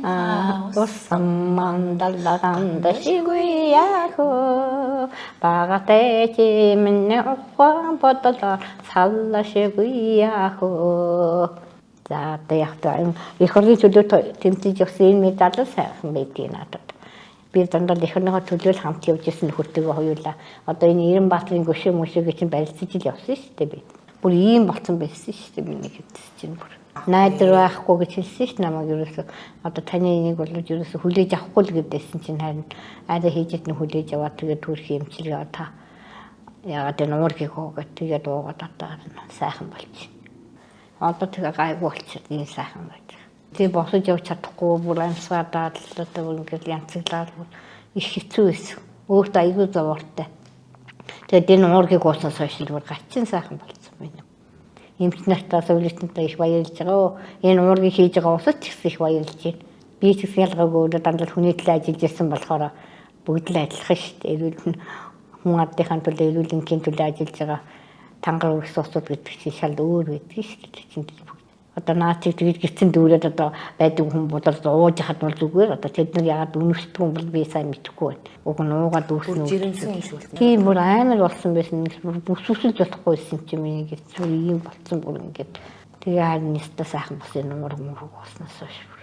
Ussamandalagandashiguyaho Bagatechi minne ukwan potolo Sallashiguyaho. За одоо яг их хурлын төлөө тэмцэж явсан энэ медаль сайхан байдгийг надад. Би дандаа их хурлын төлөө хамт явж ирсэн нөхөртөөгөө хоёулаа. Одоо энэ 90 баатрын гүшээ мөшөөг чинь барилцаж ил явсан шүү дээ би. Бүр ийм болсон байсан шүү дээ миний хэдс чинь бүр. Найдар байхгүй гэж хэлсэн шүү дээ намайг ерөөсөө. Одоо таны энийг бол ерөөсөө хүлээж авахгүй л гэдээсэн чинь харин арай хийжэд нь хүлээж аваад тэгээд төрх эмчилгээ та яагаад энэ уургийг хоогаад тэгээд уугаад одоо сайхан болчих. Одоо тэгээ гайгүй болчиход ийм сайхан байж. Тэгээ босож явж чадахгүй бүр амьсгалаад л одоо ингээд янцглаад их хэцүү байсан. Өөртөө аягүй зовоортой. Тэгээд энэ уургийг ууснаас хойш л бүр гачин сайхан болсон байна. Эмч нартаа зөвлөлтөндөө их баярлж байгаа. Энэ уургийг хийж байгаа усад ч их баярлж байна. Би ч их ялгаагүй дандаа хүний төлөө ажиллаж ирсэн болохоор бүгд л адилхан шүү дээ. Эрүүл хүн ардынхаа төлөө эрүүл энгийн төлөө ажиллаж байгаа. Тангар үрс усууд гэдэг чинь шал өөр байдаг шүү дээ. Одоо наачиг тэгээд гэрцэн дүүрээд одоо байдаг хүн бодол ууж хад бол зүгээр. Одоо тэд нар яагаад үнэвчдэг юм бол би сайн мэдэхгүй байна. Уг нь уугаад үүснэ. Жирэмсэн юм шүү дээ. Тийм бүр амар болсон байсан. Бүсүсэлж болохгүйсэн чинь миний гэрч бүр ийм болсон бүр ингээд. Тэгээ харин нэстэ сайхан болсон юм уу болсноос хойш.